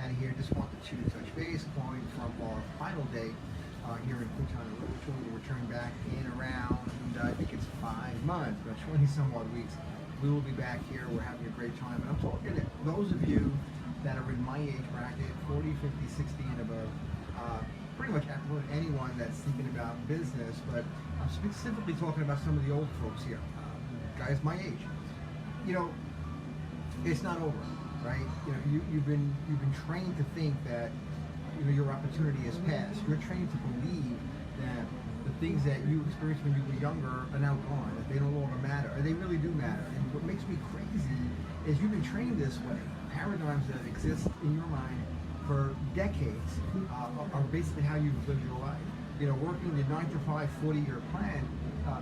Patty here. Just wanted to touch base, calling from our final day here in Quintana Roo. We'll return back in around, I think it's 5 months, about 20 some odd weeks. We will be back here. We're having a great time. And I'm talking to those of you that are in my age bracket, 40, 50, 60 and above. Pretty much anyone that's thinking about business, but I'm specifically talking about some of the old folks here, guys my age. You know, it's not over, right? You know, you've been trained to think that your opportunity is past. You're trained to believe that the things that you experienced when you were younger are now gone, that they no longer matter, or they really do matter. And what makes me crazy is you've been trained this way. Paradigms that exist in your mind for decades are basically how you've lived your life. You know, working the 9 to 5, 40-year plan,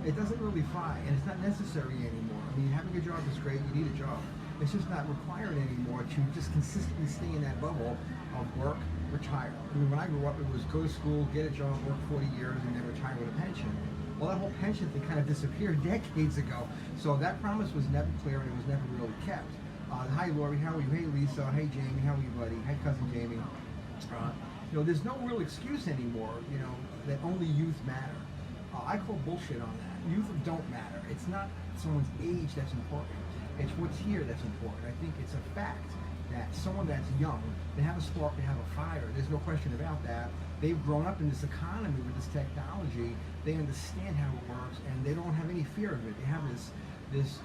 it doesn't really fly, and it's not necessary anymore. I mean, having a job is great. You need a job. It's just not required anymore to just consistently stay in that bubble of work, retire. I mean, when I grew up, it was go to school, get a job, work 40 years, and then retire with a pension. Well, that whole pension thing kind of disappeared decades ago. So that promise was never clear, and it was never really kept. Hi, Lori. How are you? Hey, Lisa. Hey, Jamie. How are you, buddy? Hi, cousin Jamie. You know, there's no real excuse anymore, you know, that only youth matter. I call bullshit on that. Youth don't matter. It's not someone's age that's important. It's what's here that's important. I think it's a fact that someone that's young, they have a spark, they have a fire. There's no question about that. They've grown up in this economy with this technology. They understand how it works, and they don't have any fear of it. They have this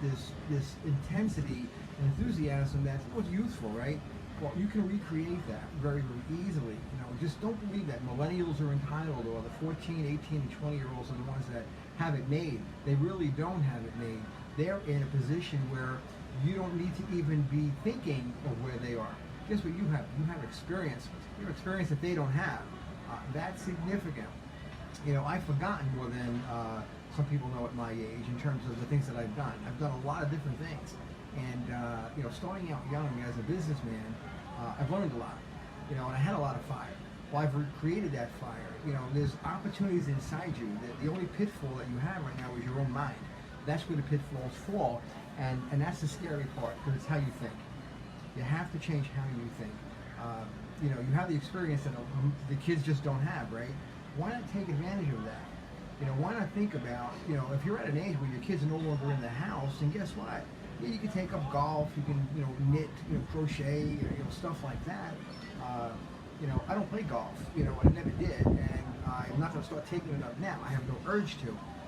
intensity and enthusiasm that's youthful, right? Well, you can recreate that very, very easily. You know, just don't believe that millennials are entitled, or the 14, 18, and 20-year-olds are the ones that have it made. They really don't have it made. They're in a position where you don't need to even be thinking of where they are. Guess what you have? You have experience. You have experience that they don't have. That's significant. You know, I've forgotten more than some people know at my age in terms of the things that I've done. I've done a lot of different things. And, you know, starting out young as a businessman, I've learned a lot. You know, and I had a lot of fire. Well, I've created that fire. You know, there's opportunities inside you. The only pitfall that you have right now is your own mind. That's where the pitfalls fall, and that's the scary part, because it's how you think. You have to change how you think. You know, you have the experience that the kids just don't have, right? Why not take advantage of that? You know, why not think about, you know, if you're at an age where your kids are no longer in the house, and guess what? Yeah, you can take up golf, you can, you know, knit, you know, crochet, you know, stuff like that. You know, I don't play golf, you know, I never did, and I'm not going to start taking it up now. I have no urge to.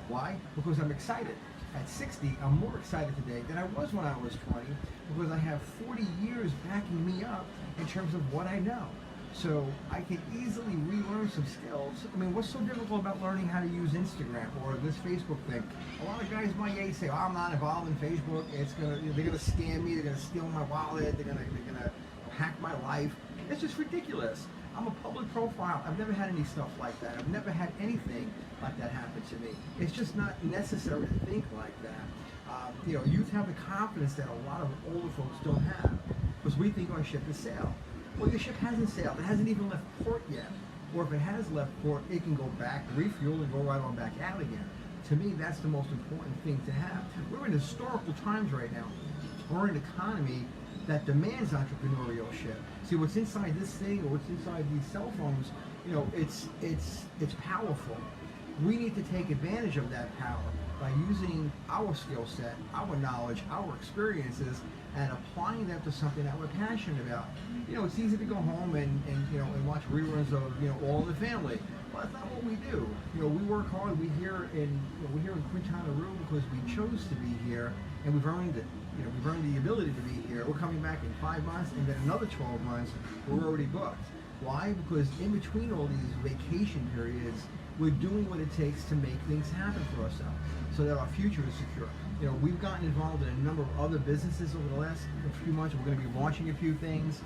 Why? Because I'm excited. At 60, I'm more excited today than I was when I was 20, because I have 40 years backing me up in terms of what I know. So I can easily relearn some skills. I mean, what's so difficult about learning how to use Instagram or this Facebook thing? A lot of guys my age say, "Oh, I'm not involved in Facebook. They're gonna scam me. They're gonna steal my wallet. They're gonna hack my life." It's just ridiculous. I'm a public profile. I've never had any stuff like that. I've never had anything like that happen to me. It's just not necessary to think like that. You know, youth have the confidence that a lot of older folks don't have, because we think our ship has sailed. Well, your ship hasn't sailed. It hasn't even left port yet. Or if it has left port, it can go back, refuel, and go right on back out again. To me, that's the most important thing to have. We're in historical times right now. We're in an economy that demands entrepreneurship. See, what's inside this thing, or what's inside these cell phones, you know, it's powerful. We need to take advantage of that power by using our skill set, our knowledge, our experiences, and applying them to something that we're passionate about. You know, it's easy to go home and watch reruns of, you know, All in the Family. Well, that's not what we do. You know, we work hard. We're here in Quintana Roo because we chose to be here, and we've earned it. You know, we've earned the ability to be here. We're coming back in 5 months, and then another 12 months, we're already booked. Why? Because in between all these vacation periods, we're doing what it takes to make things happen for ourselves so that our future is secure. You know, we've gotten involved in a number of other businesses over the last few months. We're going to be launching a few things.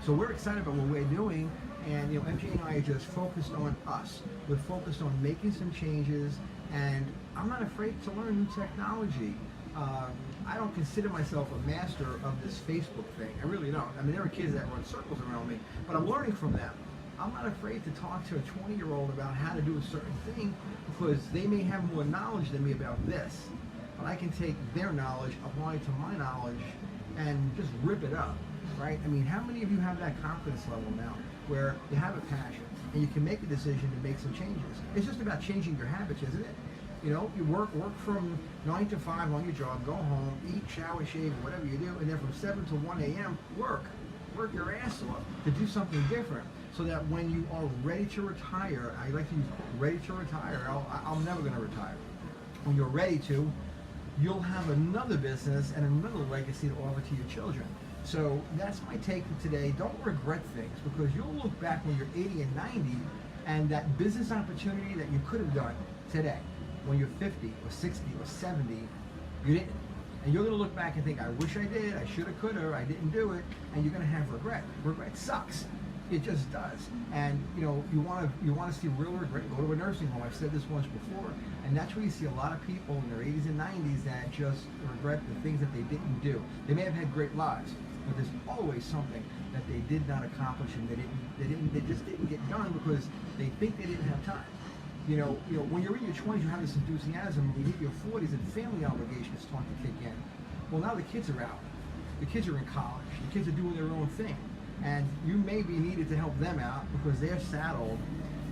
So we're excited about what we're doing. And, you know, MJ and I are just focused on us. We're focused on making some changes. And I'm not afraid to learn new technology. I don't consider myself a master of this Facebook thing. I really don't. I mean, there are kids that run circles around me, but I'm learning from them. I'm not afraid to talk to a 20-year-old about how to do a certain thing, because they may have more knowledge than me about this. But I can take their knowledge, apply it to my knowledge, and just rip it up. right? I mean, how many of you have that confidence level now where you have a passion and you can make a decision to make some changes? It's just about changing your habits, isn't it? You know, you work from 9 to 5 on your job, go home, eat, shower, shave, whatever you do, and then from 7 to 1 a.m. work your ass off to do something different, so that when you are ready to retire, I like to use ready to retire. I'm never going to retire. When you're ready to, you'll have another business and another legacy to offer to your children. So that's my take for today. Don't regret things, because you'll look back when you're 80 and 90 and that business opportunity that you could have done today, when you're 50 or 60 or 70, you didn't. And you're going to look back and think, I wish I did, I should have, could have, I didn't do it, and you're going to have regret. Regret sucks. It just does. And you know, you want to see real regret, go to a nursing home. I've said this once before, and that's where you see a lot of people in their 80s and 90s that just regret the things that they didn't do. They may have had great lives, but there's always something that they did not accomplish, and they just didn't get done because they think they didn't have time. You know, when you're in your 20s, you have this enthusiasm. When you hit your 40s, and family obligations start to kick in. Well, now the kids are out. The kids are in college. The kids are doing their own thing, and you may be needed to help them out because they're saddled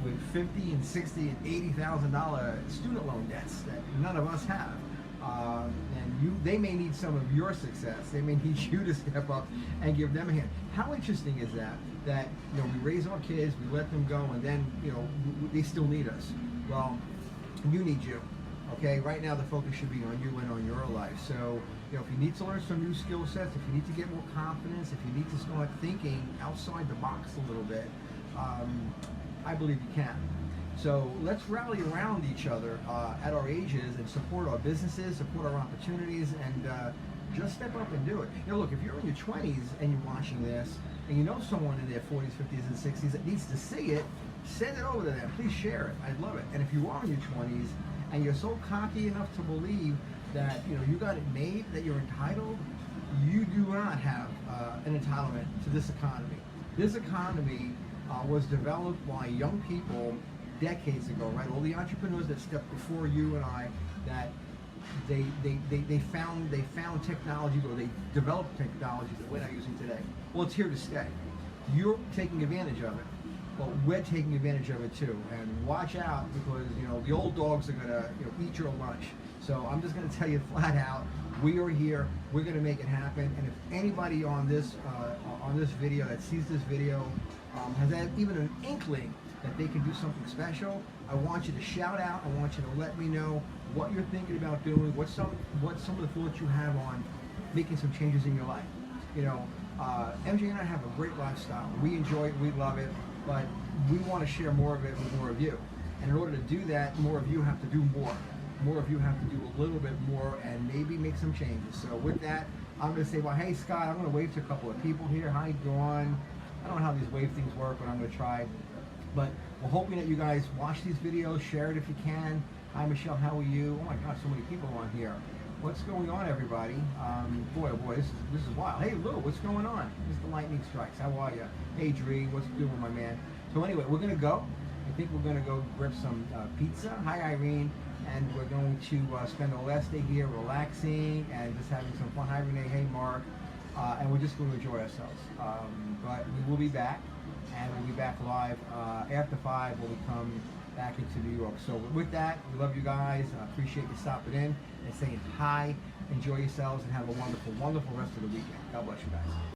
with $50 and $60 and $80,000 student loan debts that none of us have. And they may need some of your success. They may need you to step up and give them a hand. How interesting is that? That, you know, we raise our kids, we let them go, and then, you know, they still need us. Well, you need you. Okay, right now the focus should be on you and on your life. So, you know, if you need to learn some new skill sets, if you need to get more confidence, if you need to start thinking outside the box a little bit, I believe you can. So let's rally around each other at our ages and support our businesses, support our opportunities, and just step up and do it. You know, look, if you're in your 20s and you're watching this, and you know someone in their 40s, 50s, and 60s that needs to see it, send it over to them. Please share it. I'd love it. And if you are in your 20s and you're so cocky enough to believe that, you know, you got it made, that you're entitled, you do not have an entitlement to this economy. This economy was developed by young people decades ago, right? All the entrepreneurs that stepped before you and I, that they found technology, or they developed technology that we're not using today. Well, it's here to stay. You're taking advantage of it, but we're taking advantage of it too. And watch out, because, you know, the old dogs are gonna, you know, eat your lunch. So I'm just gonna tell you flat out, we are here. We're gonna make it happen. And if anybody on this video that sees this video has had even an inkling that they can do something special, I want you to shout out. I want you to let me know what you're thinking about doing, what some of the thoughts you have on making some changes in your life. You know, MJ and I have a great lifestyle. We enjoy it, we love it, but we want to share more of it with more of you. And in order to do that, more of you have to do more. More of you have to do a little bit more and maybe make some changes. So with that, I'm going to say, well, hey, Scott, I'm going to wave to a couple of people here. How you doing? I don't know how these wave things work, but I'm going to try. But we're hoping that you guys watch these videos, share it if you can. Hi, Michelle, how are you? Oh my God, so many people on here. What's going on, everybody? Boy, oh boy, this is wild. Hey, Lou, what's going on? Mr. Lightning Strikes, how are you? Hey, Dree, what's doing, my man? So anyway, we're going to go. I think we're going to go grab some pizza. Hi, Irene. And we're going to spend the last day here relaxing and just having some fun. Hi, Renee. Hey, Mark. And we're just going to enjoy ourselves. But we will be back, and we'll be back live after 5 when we come back into New York. So with that, we love you guys. I appreciate you stopping in and saying hi. Enjoy yourselves and have a wonderful, wonderful rest of the weekend. God bless you guys.